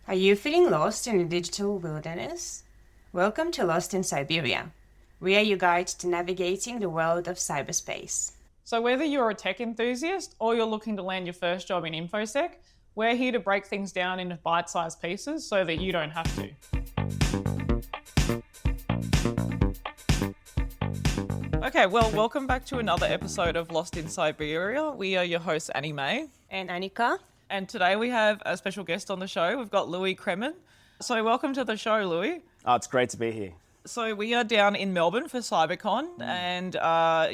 Are you feeling lost in the digital wilderness? Welcome to Lost in Siberia. We are your guide to navigating the world of cyberspace. So whether you're a tech enthusiast or you're looking to land your first job in InfoSec, we're here to break things down into bite-sized pieces so that you don't have to. Okay, well, welcome back to another episode of Lost in Siberia. We are your hosts, Annie-Mei. And Annika? And today we have a special guest on the show. We've got Louis Cremen. So welcome to the show, Louis. Oh, it's great to be here. So we are down in Melbourne for CyberCon and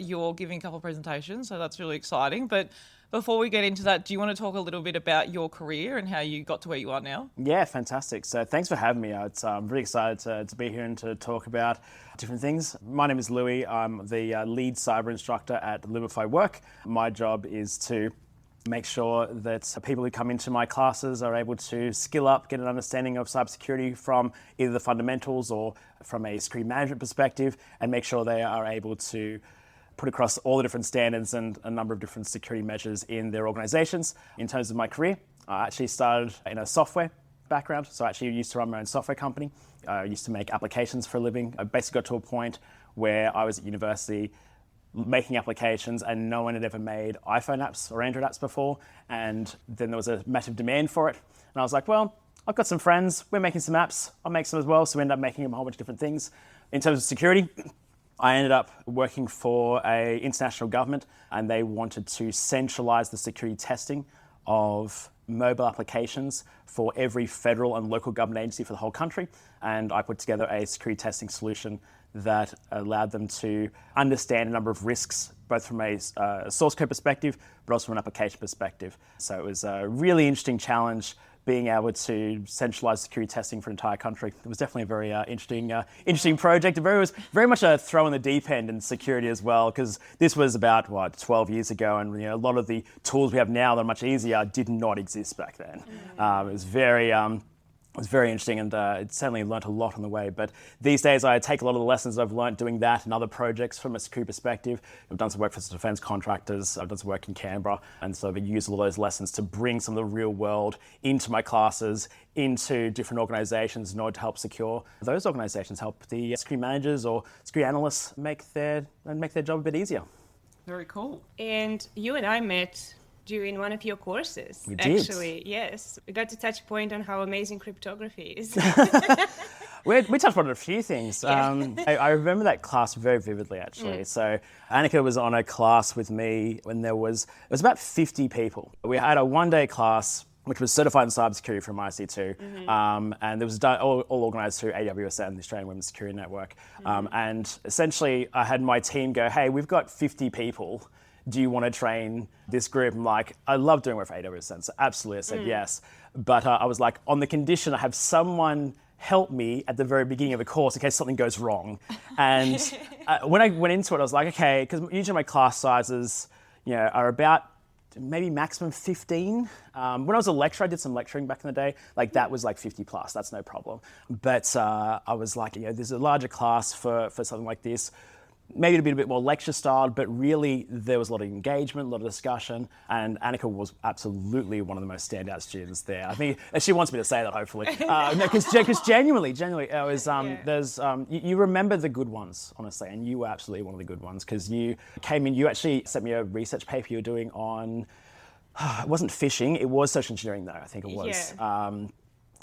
you're giving a couple of presentations, so that's really exciting. But before we get into that, do you want to talk a little bit about your career and how you got to where you are now? Yeah, fantastic. So thanks for having me. I'm really excited to be here and to talk about different things. My name is Louis. I'm the lead cyber instructor at Lumify Work. My job is to make sure that people who come into my classes are able to skill up, get an understanding of cybersecurity from either the fundamentals or from a security management perspective, and make sure they are able to put across all the different standards and a number of different security measures in their organizations. In terms of my career, I actually started in a software background, so I actually used to run my own software company. I used to make applications for a living. I basically got to a point where I was at university making applications and no one had ever made iPhone apps or Android apps before, and then there was a massive demand for it. And I was like, well, I've got some friends, we're making some apps, I'll make some as well. So we ended up making a whole bunch of different things. In terms of security, I ended up working for an international government, and they wanted to centralize the security testing of mobile applications for every federal and local government agency for the whole country. And I put together a security testing solution that allowed them to understand a number of risks, both from a source code perspective, but also from an application perspective. So it was a really interesting challenge being able to centralize security testing for an entire country. It was definitely a very interesting project. It was very much a throw in the deep end in security as well, because this was about, 12 years ago, and a lot of the tools we have now that are much easier did not exist back then. It was very interesting, and it certainly learnt a lot on the way. But these days, I take a lot of the lessons I've learnt doing that and other projects from a security perspective. I've done some work for some defence contractors. I've done some work in Canberra, and so I've used all of those lessons to bring some of the real world into my classes, into different organisations in order to help secure those organisations, help the security managers or security analysts make their job a bit easier. Very cool. And you and I met during one of your courses. We did. Actually, yes. We got to touch point on how amazing cryptography is. We touched on a few things. Yeah. I remember that class very vividly, actually. So Annika was on a class with me when it was about 50 people. We had a one-day class which was certified in cybersecurity from IC2, and it was done, all organised through AWSN, the Australian Women's Security Network. And essentially, I had my team go, hey, we've got 50 people. Do you want to train this group? I'm like, I love doing work for AWSN, so absolutely I said yes. But I was like, on the condition I have someone help me at the very beginning of the course in case something goes wrong. And when I went into it, I was like, okay, because usually my class sizes, are about maybe maximum 15. When I was a lecturer, I did some lecturing back in the day. Like that was like 50 plus, that's no problem. But I was like, there's a larger class for something like this. Maybe it'd be a bit more lecture styled, but really there was a lot of engagement, a lot of discussion, and Annika was absolutely one of the most standout students there. I think she wants me to say that, hopefully. Because genuinely, it was, you remember the good ones, honestly, and you were absolutely one of the good ones, because you came in, you actually sent me a research paper you were doing on, it wasn't phishing, it was social engineering though, I think it was. Yeah.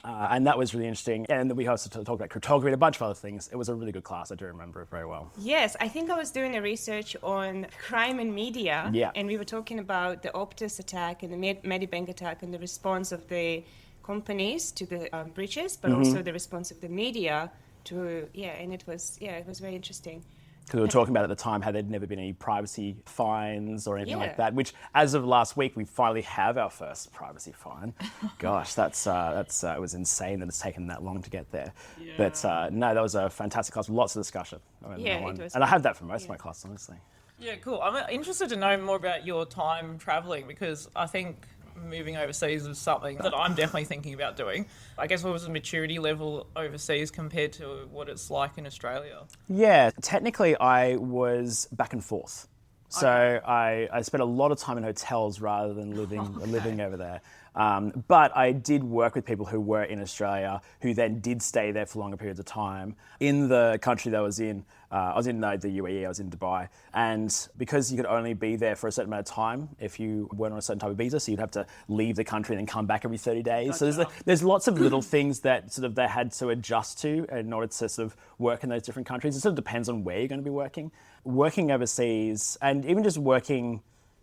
And that was really interesting. And we also talked about cryptography and a bunch of other things. It was a really good class. I do remember it very well. Yes, I think I was doing a research on crime and media. Yeah. And we were talking about the Optus attack and the Medibank attack and the response of the companies to the breaches, but also the response of the media to, and it was very interesting. Because we were talking about at the time how there'd never been any privacy fines or anything like that, which as of last week, we finally have our first privacy fine. Gosh, it was insane that it's taken that long to get there. Yeah. But no, that was a fantastic class with lots of discussion. It was. And I had that for most of my classes, honestly. Yeah, cool. I'm interested to know more about your time travelling, because I think moving overseas is something that I'm definitely thinking about doing. I guess what was the maturity level overseas compared to what it's like in Australia? Yeah, technically I was back and forth. So I spent a lot of time in hotels rather than living over there. But I did work with people who were in Australia who then did stay there for longer periods of time. In the country that I was in the UAE, I was in Dubai. And because you could only be there for a certain amount of time if you weren't on a certain type of visa, so you'd have to leave the country and then come back every 30 days. Gotcha. So there's lots of little things that sort of they had to adjust to in order to sort of work in those different countries. It sort of depends on where you're going to be working. Working overseas and even just working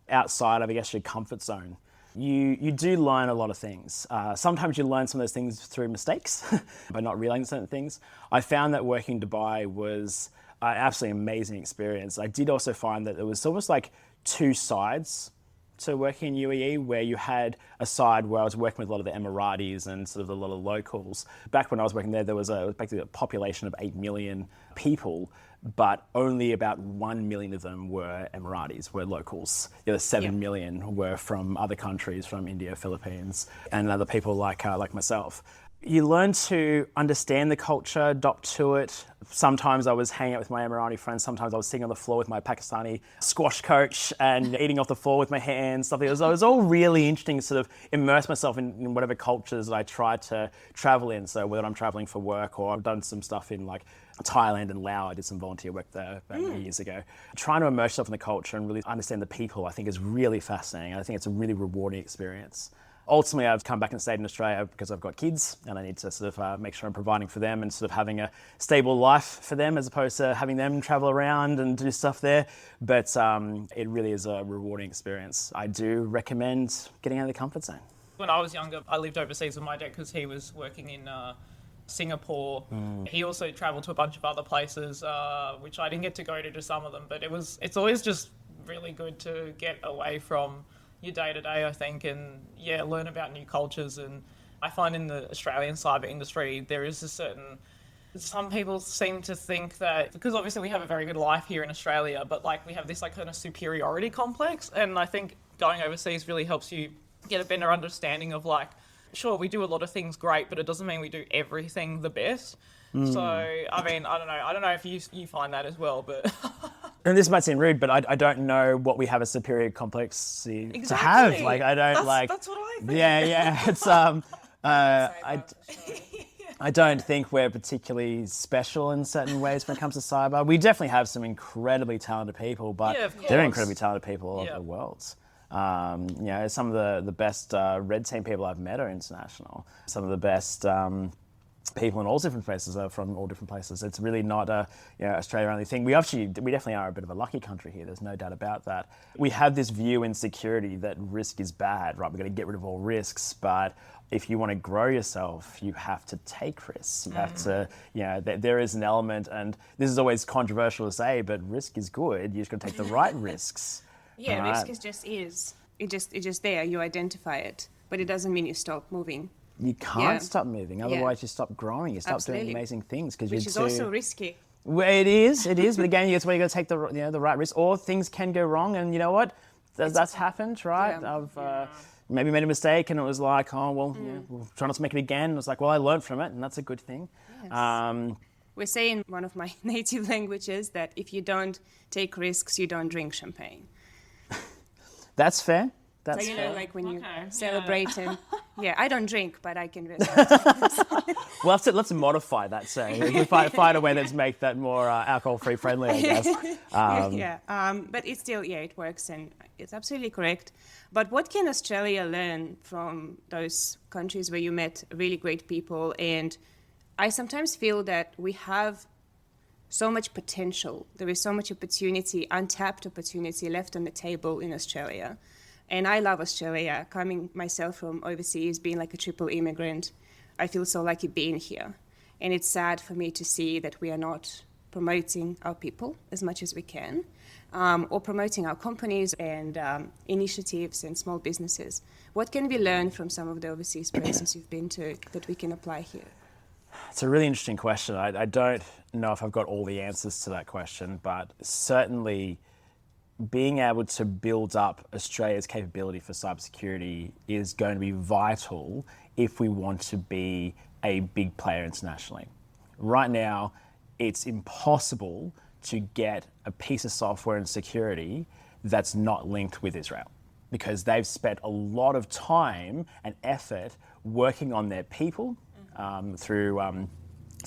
outside of, I guess, your comfort zone. You do learn a lot of things. Sometimes you learn some of those things through mistakes by not realizing certain things. I found that working in Dubai was an absolutely amazing experience. I did also find that there was almost like two sides to working in UAE, where you had a side where I was working with a lot of the Emiratis and sort of a lot of locals. Back when I was working there, there was basically a population of 8 million people, but only about 1 million of them were Emiratis, were locals. The other 7 million were from other countries, from India, Philippines, and other people like myself. You learn to understand the culture, adopt to it. Sometimes I was hanging out with my Emirati friends. Sometimes I was sitting on the floor with my Pakistani squash coach and eating off the floor with my hands. Stuff. It was all really interesting to sort of immerse myself in whatever cultures I tried to travel in. So whether I'm traveling for work or I've done some stuff in like Thailand and Laos. I did some volunteer work there about years ago. Trying to immerse yourself in the culture and really understand the people, I think, is really fascinating. I think it's a really rewarding experience. Ultimately, I've come back and stayed in Australia because I've got kids and I need to sort of make sure I'm providing for them and sort of having a stable life for them as opposed to having them travel around and do stuff there. But it really is a rewarding experience. I do recommend getting out of the comfort zone. When I was younger, I lived overseas with my dad because he was working in Singapore. He also travelled to a bunch of other places, which I didn't get to go to some of them. But it's always just really good to get away from your day-to-day, I think, and learn about new cultures. And I find in the Australian cyber industry there is some people seem to think that because obviously we have a very good life here in Australia, but like we have this like kind of superiority complex, and I think going overseas really helps you get a better understanding of like, sure, we do a lot of things great, but it doesn't mean we do everything the best. So, I mean, I don't know if you find that as well, but... And this might seem rude, but I don't know what we have a superior complex to have. Like, I don't That's what I think. Yeah. It's I don't think we're particularly special in certain ways when it comes to cyber. We definitely have some incredibly talented people, but they're incredibly talented people all over the world. Some of the best red team people I've met are international. Some of the best people in all different places are from all different places. It's really not a Australia only thing. We definitely are a bit of a lucky country here. There's no doubt about that. We have this view in security that risk is bad, right? We're going to get rid of all risks, but if you want to grow yourself, you have to take risks. You have to, there is an element, and this is always controversial to say, but risk is good. You just got to take the right risks. Yeah, right? risk is. It's just there. You identify it, but it doesn't mean you stop moving. You can't stop moving, otherwise you stop growing, you stop doing amazing things. Which is also risky. Well, it is, but again, that's where you got to take the right risk, or things can go wrong, and you know what? That's happened, right? I've maybe made a mistake, and it was like, we'll try not to make it again. And it's like, well, I learned from it, and that's a good thing. Yes. We say in one of my native languages that if you don't take risks, you don't drink champagne. That's fair. So, like when you celebrate and... Yeah, I don't drink, but I can risk. Well, let's modify that saying. We can find a way to make that more alcohol-free friendly, I guess. But it's still, it works, and it's absolutely correct. But what can Australia learn from those countries where you met really great people? And I sometimes feel that we have so much potential. There is so much opportunity, untapped opportunity left on the table in Australia. And I love Australia. Coming myself from overseas, being like a triple immigrant, I feel so lucky being here. And it's sad for me to see that we are not promoting our people as much as we can, or promoting our companies and initiatives and small businesses. What can we learn from some of the overseas places you've been to that we can apply here? It's a really interesting question. I don't know if I've got all the answers to that question, but certainly being able to build up Australia's capability for cybersecurity is going to be vital if we want to be a big player internationally. Right now, it's impossible to get a piece of software and security that's not linked with Israel. because they've spent a lot of time and effort working on their people through a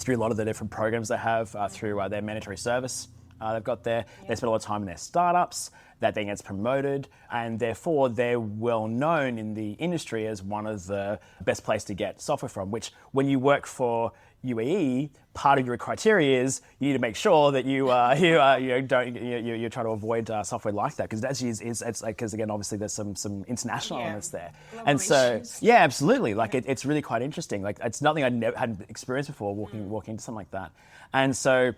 lot of the different programs they have, through their mandatory service they've got there. They spend a lot of time in their startups, that then gets promoted, and therefore they're well known in the industry as one of the best place to get software from, which when you work for UAE, part of your criteria is you need to make sure that you're trying to avoid software like that, because it's like, because again, obviously there's some international elements there. Global And so issues. yeah, absolutely, like it's really quite interesting. Like it's nothing I hadn't experienced before walking into something like that. And so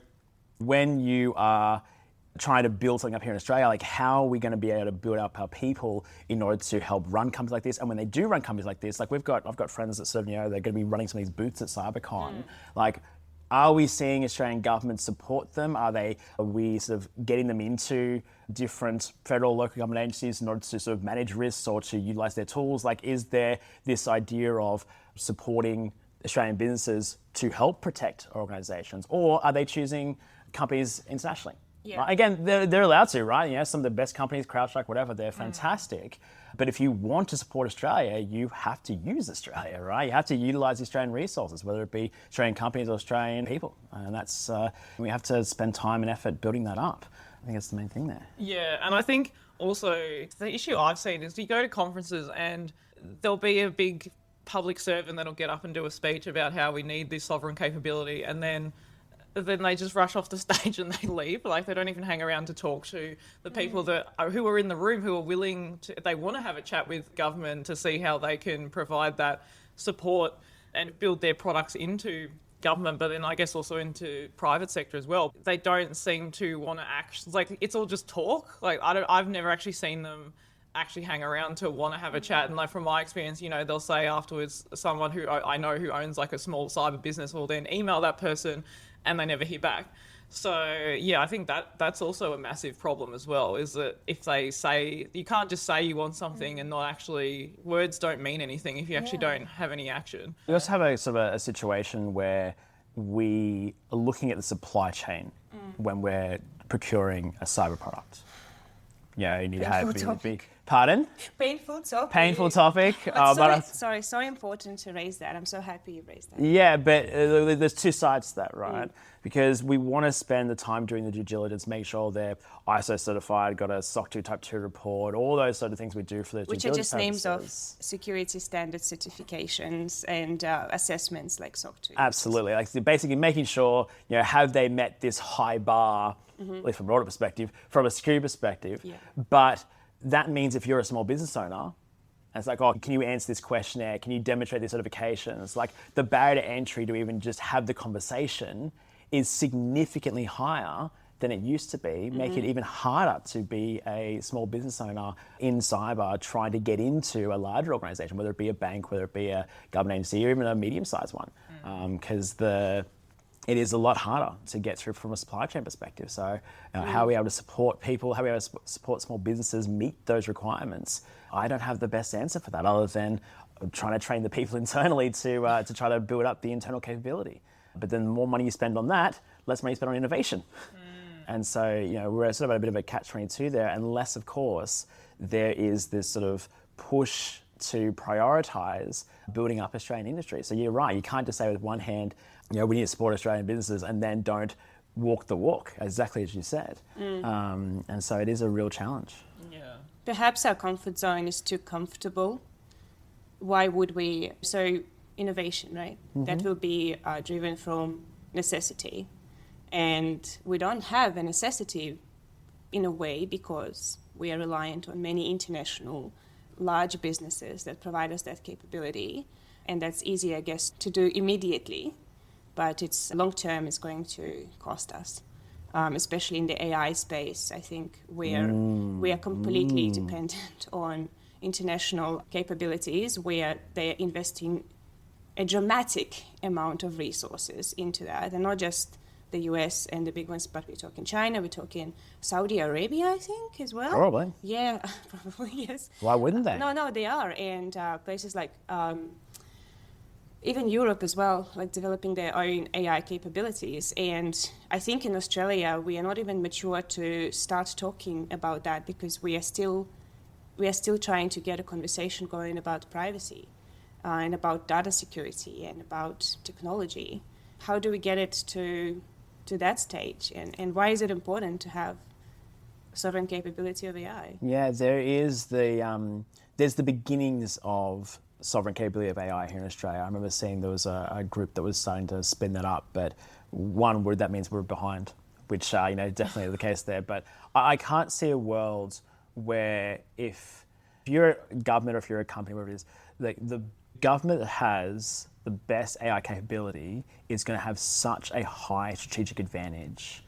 when you are trying to build something up here in Australia, like how are we going to be able to build up our people in order to help run companies like this? And when they do run companies like this, like I've got friends that sort of, they're going to be running some of these booths at CyberCon. Like, are we seeing Australian government support them? Are we sort of getting them into different federal, local government agencies in order to sort of manage risks or to utilize their tools? Like, is there this idea of supporting Australian businesses to help protect organizations, or are they choosing companies internationally? Yeah. Right? Again, they're allowed to, right? Some of the best companies, CrowdStrike, whatever, they're fantastic. But if you want to support Australia, you have to use Australia, right? You have to utilize Australian resources, whether it be Australian companies or Australian people. And that's, we have to spend time and effort building that up. I think that's the main thing there. Yeah, and I think also the issue I've seen is you go to conferences and there'll be a big public servant that'll get up and do a speech about how we need this sovereign capability, and then they just rush off the stage and they leave. Like, they don't even hang around to talk to the people who are in the room, who are willing to, they want to have a chat with government to see how they can provide that support and build their products into government, but then I guess also into private sector as well. They don't seem to want to act, like, it's all just talk. Like, I've never actually seen them actually hang around to want to have a chat. And like, from my experience, they'll say afterwards, someone who I know who owns like a small cyber business will then email that person and they never hear back. So yeah, I think that's also a massive problem as well, is that if they say, you can't just say you want something and not actually, words don't mean anything if you actually don't have any action. We also have a sort of a situation where we are looking at the supply chain when we're procuring a cyber product. You need to have be pardon? Painful topic. Painful topic. Sorry, so important to raise that. I'm so happy you raised that. Yeah, but there's two sides to that, right? Because we want to spend the time doing the due diligence, make sure they're ISO certified, got a SOC 2 Type 2 report, all those sort of things we do for the due diligence. Which are just purposes. names of security standard certifications and assessments like SOC 2. Absolutely. Like, basically making sure, have they met this high bar, at least from an audit perspective, from a security perspective. Yeah. But that means if you're a small business owner, and it's like, oh, can you answer this questionnaire? Can you demonstrate this certification? It's like the barrier to entry to even just have the conversation is significantly higher than it used to be, make it even harder to be a small business owner in cyber trying to get into a larger organization, whether it be a bank, whether it be a government agency, or even a medium-sized one. Because it is a lot harder to get through from a supply chain perspective. So how are we able to support people, how are we able to support small businesses meet those requirements? I don't have the best answer for that, other than trying to train the people internally to try to build up the internal capability. But then the more money you spend on that, less money you spend on innovation. And so, we're sort of at a bit of a catch-22 there, unless, of course, there is this sort of push to prioritise building up Australian industry. So you're right, you can't just say with one hand, we need to support Australian businesses and then don't walk the walk, exactly as you said. And so it is a real challenge. Yeah. Perhaps our comfort zone is too comfortable. Why would we? So innovation, right? That will be driven from necessity. And we don't have a necessity in a way because we are reliant on many international large businesses that provide us that capability. And that's easy, I guess, to do immediately. But it's long term is going to cost us, especially in the AI space. I think we are completely dependent on international capabilities where they're investing a dramatic amount of resources into that, and not just the US and the big ones, but we're talking China, we're talking Saudi Arabia, I think, as well. Probably. Yeah, probably, yes. Why wouldn't they? No, they are. And places like even Europe as well, like developing their own AI capabilities. And I think in Australia, we are not even mature to start talking about that because we are still we are still trying to get a conversation going about privacy and about data security and about technology. How do we get it to that stage? And why is it important to have sovereign capability of AI? Yeah, there's the beginnings of sovereign capability of AI here in Australia. I remember seeing there was a group that was starting to spin that up, but one word that means we're behind, which definitely the case there. But I can't see a world where if you're a government or if you're a company, whatever it is, the government that has the best AI capability is going to have such a high strategic advantage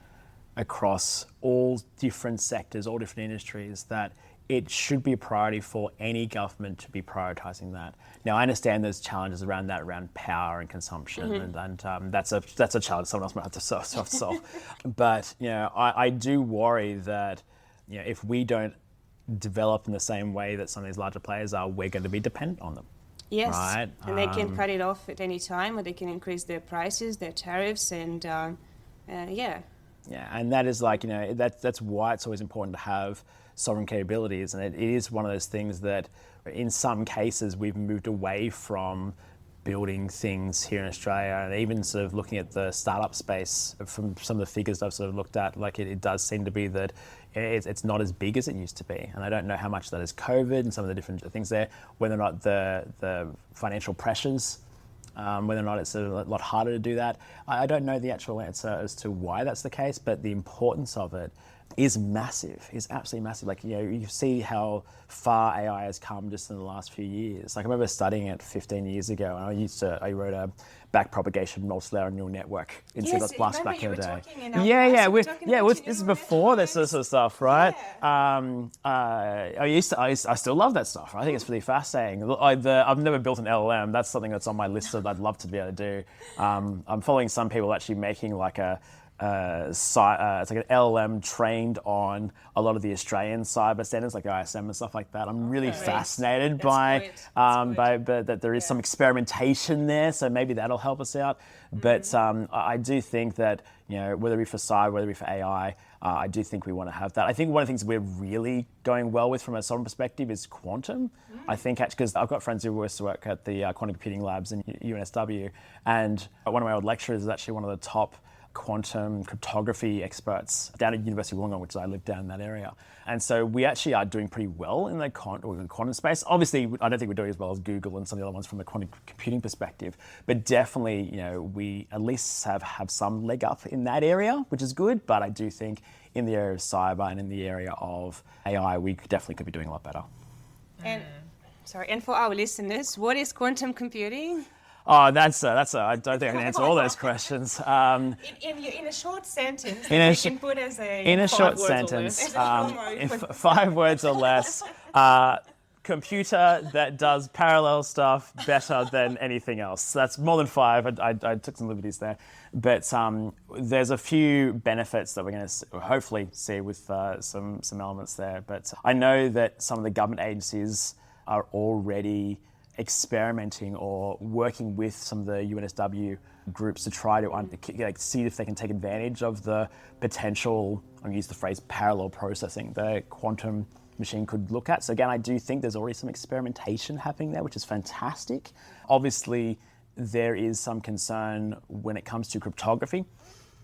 across all different sectors, all different industries, that it should be a priority for any government to be prioritising that. Now, I understand there's challenges around that, around power and consumption, and that's a challenge someone else might have to solve. But I do worry that if we don't develop in the same way that some of these larger players are, we're going to be dependent on them. Yes, right? And they can cut it off at any time, or they can increase their prices, their tariffs, and yeah, and that is that's why it's always important to have sovereign capabilities, and it is one of those things that in some cases we've moved away from building things here in Australia, and even sort of looking at the startup space from some of the figures I've sort of looked at, it does seem to be that it's not as big as it used to be. And I don't know how much that is COVID and some of the different things there, whether or not the financial pressures, whether or not it's a lot harder to do that. I don't know the actual answer as to why that's the case, but the importance of it is massive, is absolutely massive. You see how far AI has come just in the last few years. I remember studying it 15 years ago, and I wrote a backpropagation multilayer neural network in C++ back in the day. This is before this sort of stuff, right? Yeah. I still love that stuff. I think it's really fascinating. I've never built an LLM. That's something that's on my list that I'd love to be able to do. I'm following some people actually making it's like an LLM trained on a lot of the Australian cyber standards, like ISM and stuff like that. I'm really fascinated by that there is some experimentation there, so maybe that'll help us out. But I do think that whether it be for cyber, whether it be for AI, I do think we want to have that. I think one of the things we're really going well with from a sovereign perspective is quantum. I think actually, because I've got friends who used to work at the quantum computing labs in UNSW, and one of my old lecturers is actually one of the top quantum cryptography experts down at University of Wollongong, which I live down in that area. And so we actually are doing pretty well in the quantum space. Obviously, I don't think we're doing as well as Google and some of the other ones from a quantum computing perspective, but definitely, we at least have some leg up in that area, which is good. But I do think in the area of cyber and in the area of AI, we definitely could be doing a lot better. And for our listeners, what is quantum computing? Oh, I don't think I can answer all those questions. In a short sentence, can put as a... In a short sentence, 5 words or less, computer that does parallel stuff better than anything else. That's more than 5. I took some liberties there. But there's a few benefits that we're going to hopefully see with some elements there. But I know that some of the government agencies are already experimenting or working with some of the UNSW groups to try to see if they can take advantage of the potential, I'm going to use the phrase parallel processing, the quantum machine could look at. So again, I do think there's already some experimentation happening there, which is fantastic. Obviously, there is some concern when it comes to cryptography,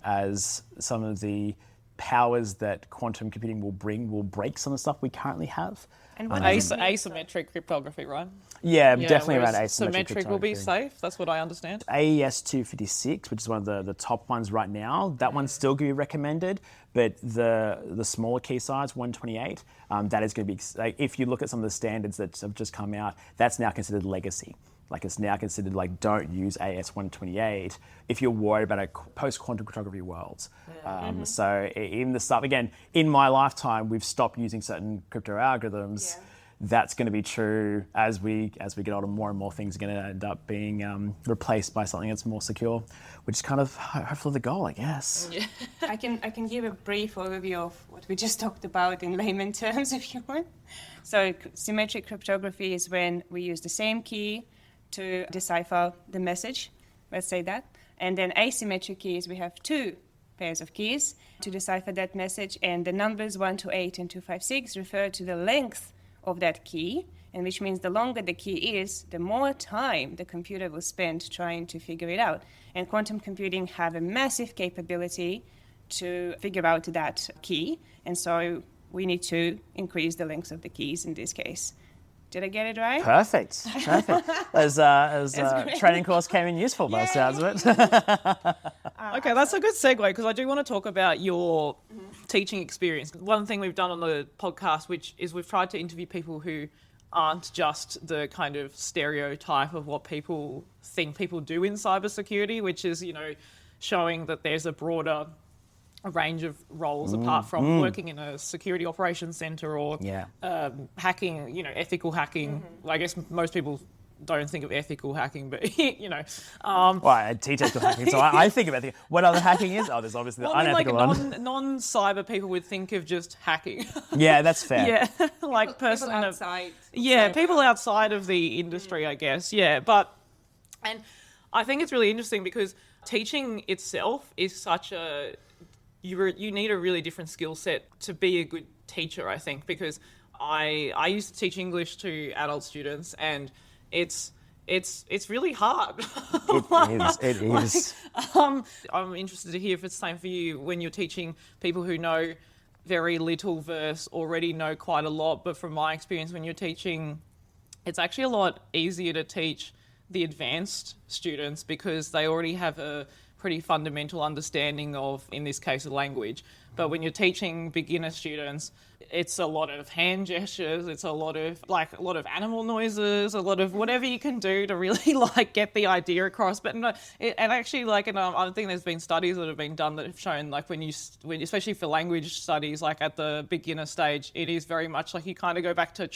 as some of the powers that quantum computing will bring will break some of the stuff we currently have. And what asymmetric cryptography, right? Yeah, definitely around asymmetric symmetric will be safe. That's what I understand. AES 256, which is one of the top ones right now, that one's still going to be recommended, but the smaller key size, 128, that is going to be, if you look at some of the standards that have just come out, that's now considered legacy. It's now considered don't use AES 128 if you're worried about a post-quantum cryptography world. So in the stuff, again, in my lifetime, we've stopped using certain crypto algorithms. Yeah. That's going to be true as we get older. More and more things are going to end up being replaced by something that's more secure, which is kind of hopefully the goal, I guess. Yeah. I can give a brief overview of what we just talked about in layman terms, if you want. So symmetric cryptography is when we use the same key to decipher the message, let's say that. And then asymmetric keys, we have 2 pairs of keys to decipher that message, and the numbers 1 to 8 and 256 refer to the length of that key, and which means the longer the key is, the more time the computer will spend trying to figure it out. And quantum computing have a massive capability to figure out that key, and so we need to increase the length of the keys in this case. Did I get it right? Perfect. As training course came in useful by the sounds of it. Okay, that's a good segue because I do want to talk about your teaching experience. One thing we've done on the podcast, which is we've tried to interview people who aren't just the kind of stereotype of what people think people do in cybersecurity, which is, showing that there's a broader range of roles apart from working in a security operations center or hacking, ethical hacking. Well, I guess most people don't think of ethical hacking, but Well, I teach ethical hacking, so I think of ethical. What other hacking is? Oh, there's obviously the unethical one. Non-cyber people would think of just hacking. Yeah, that's fair. Yeah, like person people outside. People outside of the industry, I guess. Yeah, and I think it's really interesting because teaching itself is such a you need a really different skill set to be a good teacher, I think, because I used to teach English to adult students, and it's really hard. It is. I'm interested to hear if it's the same for you when you're teaching people who know very little versus already know quite a lot. But from my experience, when you're teaching, it's actually a lot easier to teach the advanced students because they already have a pretty fundamental understanding of, in this case, a language. But when you're teaching beginner students, it's a lot of hand gestures, it's a lot of animal noises, a lot of whatever you can do to really get the idea across. But I think there's been studies that have been done that have shown when especially for language studies, at the beginner stage, it is very much you kind of go back to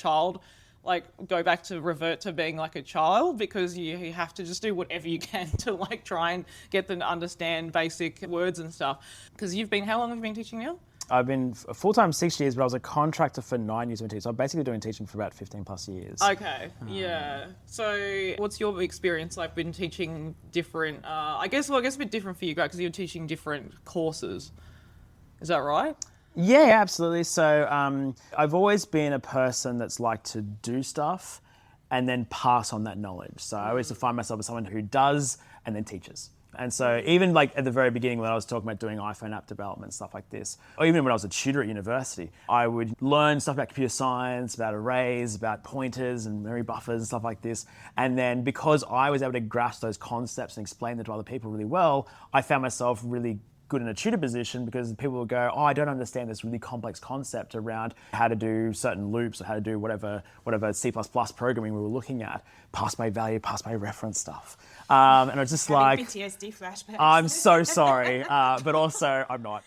revert to being like a child because you have to just do whatever you can to try and get them to understand basic words and stuff. Because how long have you been teaching now? I've been full-time 6 years, but I was a contractor for 9 years. So I'm basically doing teaching for about 15 plus years. Okay, yeah. So what's your experience been teaching different, I guess a bit different for you guys because you're teaching different courses. Is that right? Yeah, absolutely. So I've always been a person that's liked to do stuff and then pass on that knowledge. So I always define myself as someone who does and then teaches. And so even at the very beginning when I was talking about doing iPhone app development, stuff like this, or even when I was a tutor at university, I would learn stuff about computer science, about arrays, about pointers and memory buffers and stuff like this. And then because I was able to grasp those concepts and explain them to other people really well, I found myself really good in a tutor position because people will go, I don't understand this really complex concept around how to do certain loops or how to do whatever C++ programming we were looking at. Pass my value, pass my reference stuff. And I was just PTSD flashbacks. I'm so sorry, but also I'm not.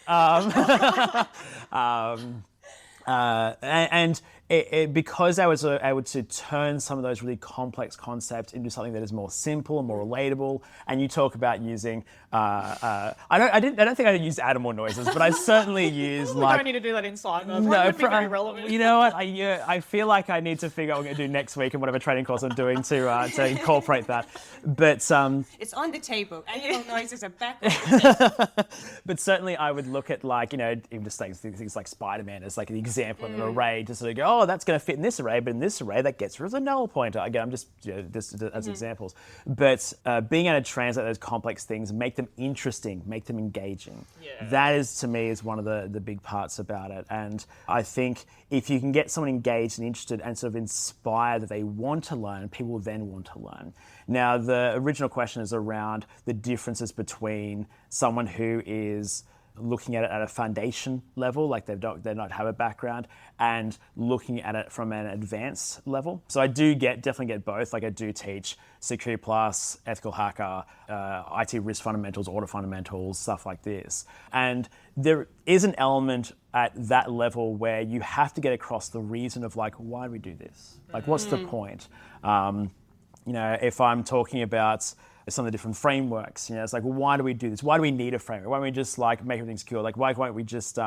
Because I was able to turn some of those really complex concepts into something that is more simple and more relatable, and you talk about using, I don't think I use animal noises, but I certainly use we don't need to do that inside. No, would be very relevant. You know what? I feel like I need to figure out what I'm going to do next week and whatever training course I'm doing to incorporate that. But it's on the table. Animal noises are back. But certainly I would look at even just things like Spider-Man as an example of an array to sort of go, oh, that's going to fit in this array, but in this array that gets rid of the null pointer. Again, I'm just as examples. But being able to translate those complex things, make them interesting, make them engaging. Yeah. That is, to me, is one of the big parts about it. And I think if you can get someone engaged and interested and sort of inspired that they want to learn, people will then want to learn. Now, the original question is around the differences between someone who is looking at it at a foundation level, they don't have a background, and looking at it from an advanced level. So I definitely get both. I do teach Security Plus, Ethical Hacker, IT risk fundamentals, audit fundamentals, stuff like this. And there is an element at that level where you have to get across the reason of why do we do this? What's the point? If I'm talking about some of the different frameworks, it's well, why do we do this? Why do we need a framework? Why don't we just make everything secure? Why won't we just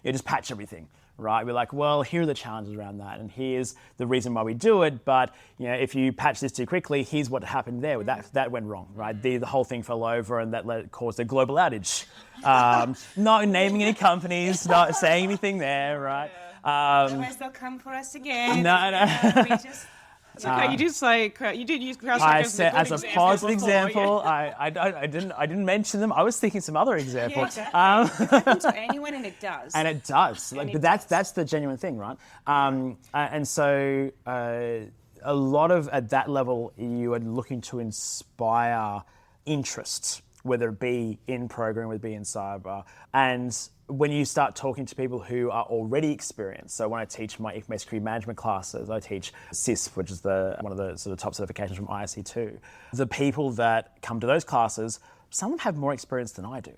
just patch everything, right? We're well, here are the challenges around that, and here's the reason why we do it. But if you patch this too quickly, here's what happened there. That went wrong, right? The whole thing fell over, and that caused a global outage. Not naming any companies, not saying anything there, right? Otherwise they'll come for us again. No. We just... It's okay. You did say you did use CrowdStrike I as said a good as a positive before, example. I didn't mention them. I was thinking some other example. Yeah, exactly. It happens to anyone, and it does. And it does. But that's the genuine thing, right? And so a lot of at that level, you are looking to inspire interest, whether it be in programming, whether it be in cyber, and when you start talking to people who are already experienced, so when I teach my information security management classes, I teach CIS, which is one of the sort of top certifications from ISC2. The people that come to those classes, some of them have more experience than I do.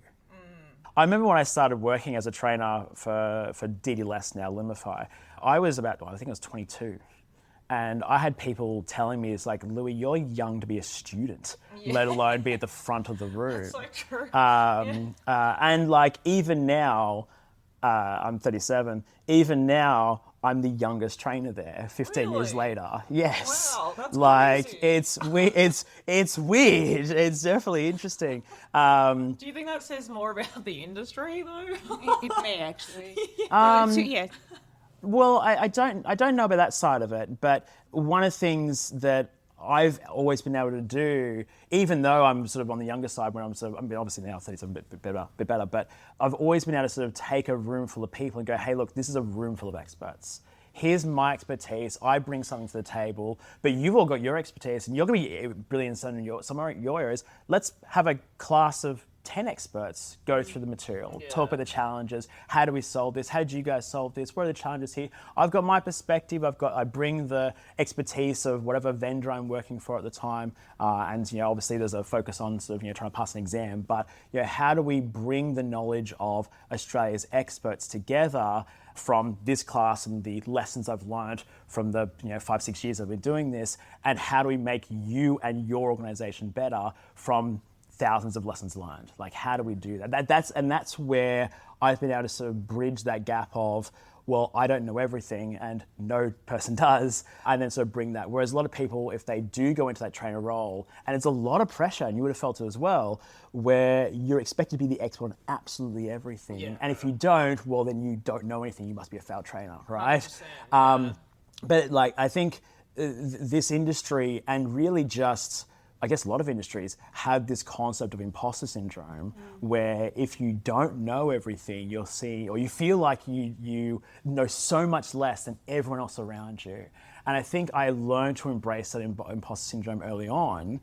I remember when I started working as a trainer for DDLS, now Limify, I was about, I think I was 22. And I had people telling me, it's like, Louis, you're young to be a student, let alone be at the front of the room. That's so true. And like, even now, I'm 37, even now, I'm the youngest trainer there, 15 years later. Yes. Wow, that's like, crazy. it's weird. It's definitely interesting. Do you think that says more about the industry, though? It may actually. Yeah. Well, I don't know about that side of it, but one of the things that I've always been able to do, even though I'm sort of on the younger side, when I'm obviously now 37, a bit better, but I've always been able to sort of take a room full of people and go, hey, look, this is a room full of experts. Here's my expertise. I bring something to the table, but you've all got your expertise, and you're going to be brilliant in your areas. Let's have a class of 10 experts go through the material, talk about the challenges. How do we solve this? How did you guys solve this? What are the challenges here? I've got my perspective. I bring the expertise of whatever vendor I'm working for at the time. And obviously there's a focus on sort of trying to pass an exam. But how do we bring the knowledge of Australia's experts together from this class and the lessons I've learned from the 5-6 years I've been doing this, and how do we make you and your organization better from thousands of lessons learned? Like, how do we do that? That's where I've been able to sort of bridge that gap of, well, I don't know everything and no person does, and then sort of bring that. Whereas a lot of people, if they do go into that trainer role, and it's a lot of pressure, and you would have felt it as well, where you're expected to be the expert on absolutely everything. Yeah. And if you don't, well, then you don't know anything. You must be a failed trainer, right? But like, I think this industry, and really just, I guess a lot of industries have this concept of imposter syndrome, where if you don't know everything, you'll see, or you feel like you know so much less than everyone else around you. And I think I learned to embrace that imposter syndrome early on,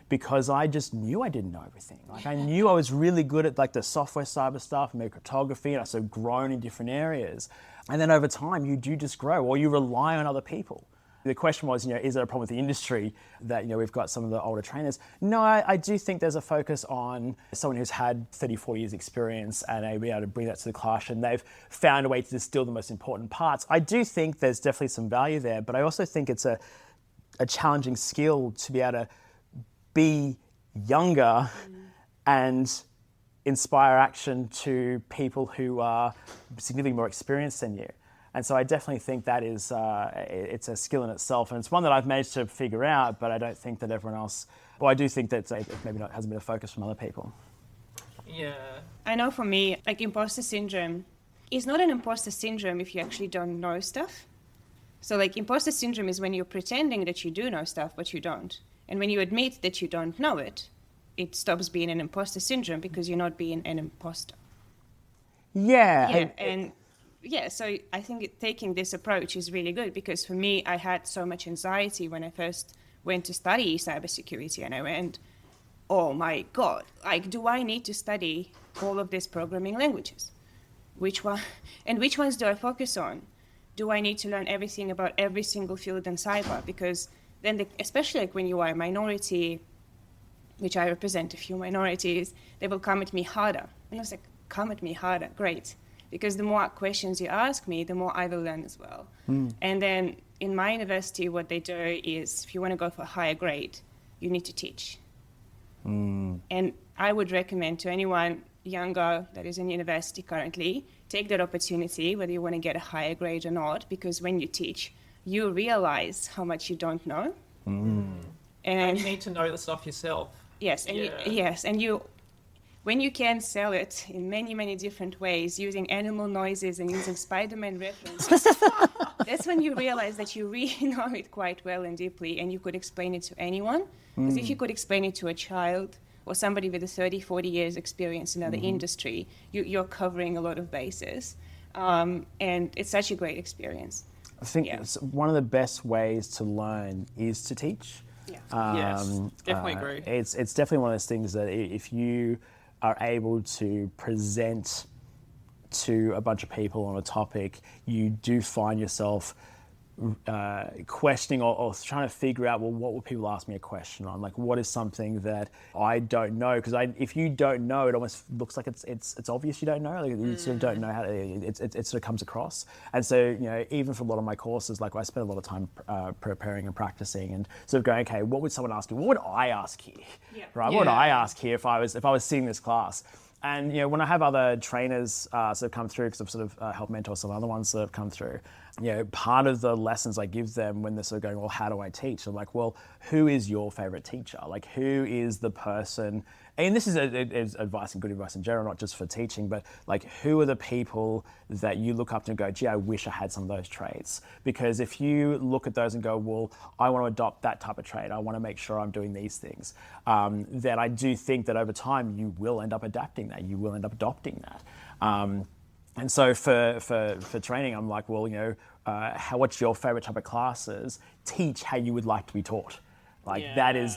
because I just knew I didn't know everything. Like, I knew I was really good at like the software cyber stuff, and cryptography, and I sort of grown in different areas. And then over time, you do just grow, or you rely on other people. The question was, is there a problem with the industry that, we've got some of the older trainers? No, I do think there's a focus on someone who's had 30, 40 years experience, and they'll be able to bring that to the class, and they've found a way to distill the most important parts. I do think there's definitely some value there, but I also think it's a challenging skill to be able to be younger and inspire action to people who are significantly more experienced than you. And so I definitely think that is, it's a skill in itself, and it's one that I've managed to figure out, but I don't think that everyone else, well, I do think that it maybe hasn't been a focus from other people. Yeah. I know for me, like, imposter syndrome is not an imposter syndrome if you actually don't know stuff. So like, imposter syndrome is when you're pretending that you do know stuff, but you don't. And when you admit that you don't know it, it stops being an imposter syndrome, because you're not being an imposter. So I think taking this approach is really good, because for me, I had so much anxiety when I first went to study cybersecurity, and I went, oh my God, like, do I need to study all of these programming languages? Which ones do I focus on? Do I need to learn everything about every single field in cyber? Because then, especially like when you are a minority, which I represent a few minorities, they will come at me harder. And I was like, come at me harder, great. Because the more questions you ask me, the more I will learn as well. And then in my university, what they do is, if you want to go for a higher grade, you need to teach. And I would recommend to anyone younger that is in university currently, take that opportunity, whether you want to get a higher grade or not, because when you teach, you realize how much you don't know. And you need to know the stuff yourself. Yes, and when you can sell it in many, many different ways, using animal noises and using Spider-Man references, that's when you realize that you really know it quite well and deeply, and you could explain it to anyone. Because if you could explain it to a child or somebody with a 30, 40 years experience in another industry, you're covering a lot of bases. And it's such a great experience. I think one of the best ways to learn is to teach. Yeah. Yes, definitely agree. It's definitely one of those things that if you are able to present to a bunch of people on a topic, you do find yourself questioning or trying to figure out, well, what would people ask me a question on? Like, what is something that I don't know? Because if you don't know, it almost looks like it's obvious you don't know. Like, you sort of don't know how it sort of comes across. And so, even for a lot of my courses, like I spend a lot of time preparing and practicing and sort of going, okay, what would someone ask me? What would I ask here? Yeah. Right? What would I ask here if I was seeing this class? And when I have other trainers sort of come through, because I've sort of helped mentor some other ones that have come through, part of the lessons I give them when they're sort of going, well, how do I teach? I'm like, well, who is your favorite teacher? Like, who is the person? And this is advice and good advice in general, not just for teaching, but like, who are the people that you look up to and go, gee, I wish I had some of those traits? Because if you look at those and go, well, I want to adopt that type of trait, I want to make sure I'm doing these things, then I do think that over time you will end up adapting that, you will end up adopting that. And so for training, I'm like, well, what's your favorite type of classes? Teach how you would like to be taught. Like that's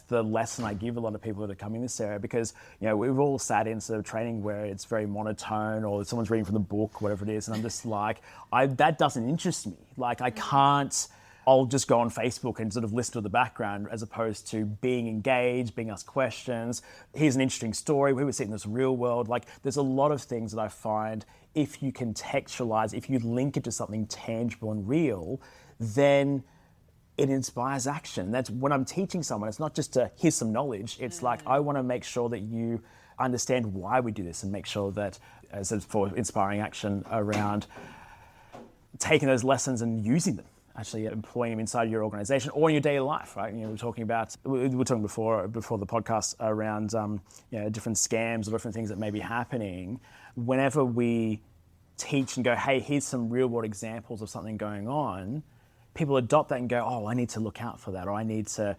the lesson I give a lot of people that are coming in this area, because we've all sat in sort of training where it's very monotone or someone's reading from the book, whatever it is, and I'm just like, that doesn't interest me. Like I can't. I'll just go on Facebook and sort of listen to the background, as opposed to being engaged, being asked questions. Here's an interesting story. We were seeing this real world. Like there's a lot of things that I find, if you contextualize, if you link it to something tangible and real, then it inspires action. That's when I'm teaching someone. It's not just to here's some knowledge. It's like, I want to make sure that you understand why we do this, and make sure that, as for inspiring action around taking those lessons and using them, actually employing them inside your organization or in your daily life, right? We were talking before the podcast around different scams or different things that may be happening. Whenever we teach and go, hey, here's some real world examples of something going on, people adopt that and go, oh, I need to look out for that, or I need to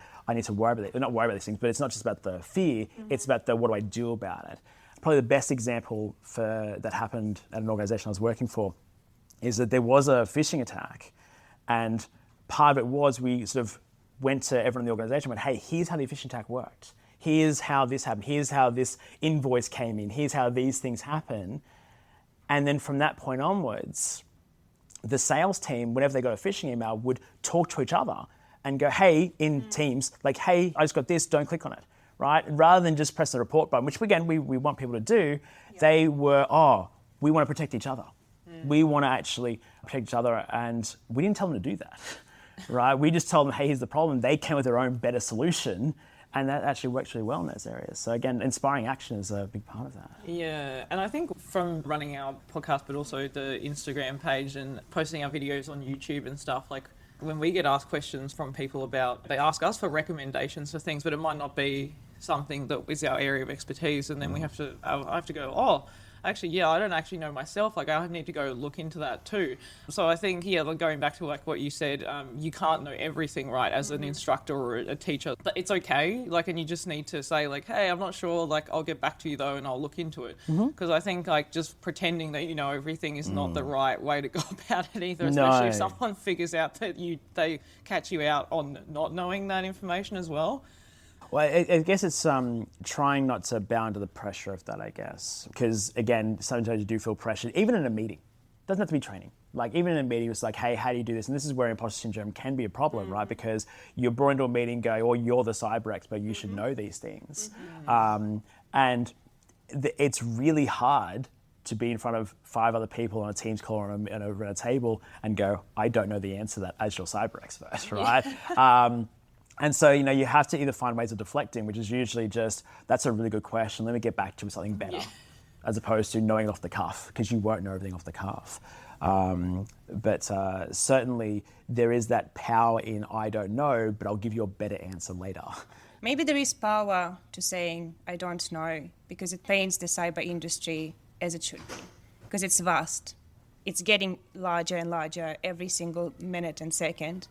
worry about it. Not worry about these things, but it's not just about the fear, it's about the what do I do about it. Probably the best example that happened at an organization I was working for is that there was a phishing attack. And part of it was we sort of went to everyone in the organization and went, hey, here's how the phishing attack worked. Here's how this happened. Here's how this invoice came in. Here's how these things happen. And then from that point onwards, the sales team, whenever they got a phishing email, would talk to each other and go, hey, in Teams, like, hey, I just got this, don't click on it, right? Rather than just press the report button, which again, we want people to do, they were, we want to protect each other. We want to actually protect each other, and we didn't tell them to do that, right? We just told them, hey, here's the problem. They came with their own better solution, and that actually works really well in those areas. So again, inspiring action is a big part of that. Yeah, and I think from running our podcast, but also the Instagram page and posting our videos on YouTube and stuff, like when we get asked questions from people they ask us for recommendations for things, but it might not be something that is our area of expertise, and then I have to go, actually, I don't actually know myself. Like, I need to go look into that too. So I think, like going back to like what you said, you can't know everything, right, as an instructor or a teacher. But it's okay. Like, and you just need to say like, hey, I'm not sure. Like, I'll get back to you though, and I'll look into it. Because I think like just pretending that you know everything is not the right way to go about it either. Especially if someone figures out that they catch you out on not knowing that information as well. Well, I guess it's trying not to bow under the pressure of that, I guess. Because, again, sometimes you do feel pressure, even in a meeting. It doesn't have to be training. Like, even in a meeting, it's like, hey, how do you do this? And this is where imposter syndrome can be a problem, right? Because you're brought into a meeting going, oh, you're the cyber expert, you should know these things. And it's really hard to be in front of 5 other people on a Teams call or over a table and go, I don't know the answer to that as your cyber expert, right? And so, you have to either find ways of deflecting, which is usually just, that's a really good question, let me get back to you with something better, as opposed to knowing it off the cuff, because you won't know everything off the cuff. But certainly there is that power in, I don't know, but I'll give you a better answer later. Maybe there is power to saying, I don't know, because it paints the cyber industry as it should be, because it's vast. It's getting larger and larger every single minute and second.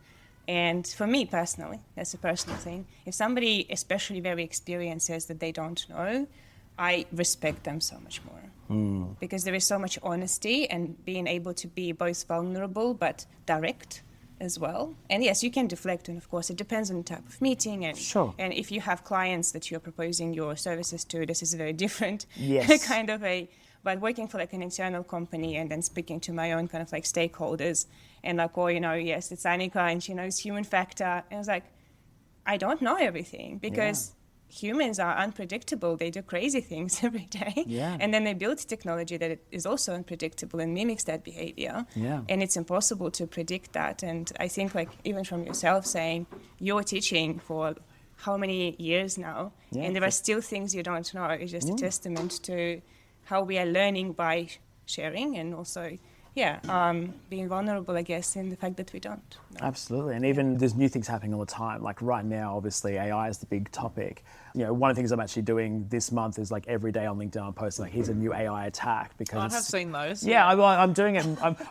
And for me personally, that's a personal thing, if somebody, especially very experienced, says that they don't know, I respect them so much more. Because there is so much honesty and being able to be both vulnerable but direct as well. And yes, you can deflect, and of course it depends on the type of meeting, and Sure. and if you have clients that you're proposing your services to, this is a very different Yes. kind of a, but working for like an internal company and then speaking to my own kind of like stakeholders and like, oh, you know, yes, it's Annika and she knows human factor. And I was like, I don't know everything, because humans are unpredictable. They do crazy things every day. Yeah. And then they build technology that is also unpredictable and mimics that behavior. Yeah. And it's impossible to predict that. And I think like even from yourself saying you're teaching for how many years now, Yeah, and there are still things you don't know, is just a testament to how we are learning by sharing, and also being vulnerable, I guess, in the fact that we don't know. Absolutely. And even there's new things happening all the time. Like right now, obviously, AI is the big topic. You know, one of the things I'm actually doing this month is like every day on LinkedIn, I'm posting like, here's a new AI attack, because I have seen those. Yeah, I'm doing it.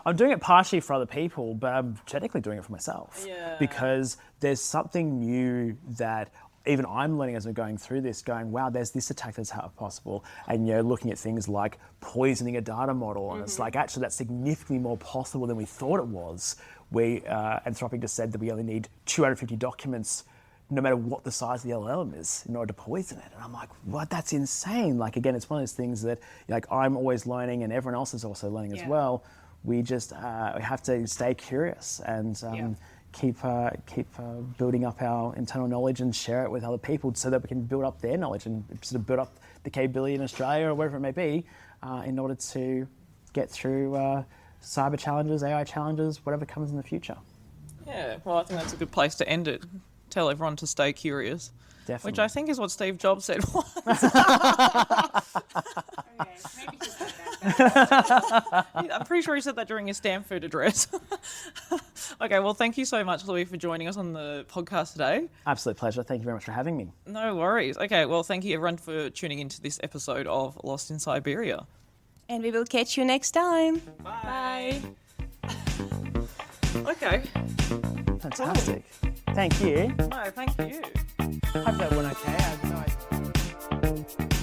I'm doing it partially for other people, but I'm technically doing it for myself. Yeah. Because there's something new that even I'm learning as I'm going through this, going, wow, there's this attack that's possible. And, you know, looking at things like poisoning a data model. And it's like, actually, that's significantly more possible than we thought it was. Anthropic just said that we only need 250 documents, no matter what the size of the LLM is, in order to poison it. And I'm like, what? That's insane. Like, again, it's one of those things that, like, I'm always learning and everyone else is also learning as well. We just we have to stay curious and keep building up our internal knowledge and share it with other people, so that we can build up their knowledge and sort of build up the capability in Australia or wherever it may be, in order to get through cyber challenges, AI challenges, whatever comes in the future. Yeah, well, I think that's a good place to end it. Tell everyone to stay curious. Definitely. Which I think is what Steve Jobs said once. Maybe he said that. I'm pretty sure he said that during his Stanford address. Okay, well, thank you so much, Louis, for joining us on the podcast today. Absolute pleasure. Thank you very much for having me. No worries. Okay, well, thank you everyone for tuning into this episode of Lost in Siberia. And we will catch you next time. Bye. Okay. Fantastic. Thank you. No, thank you. Hope that went okay. I have no idea.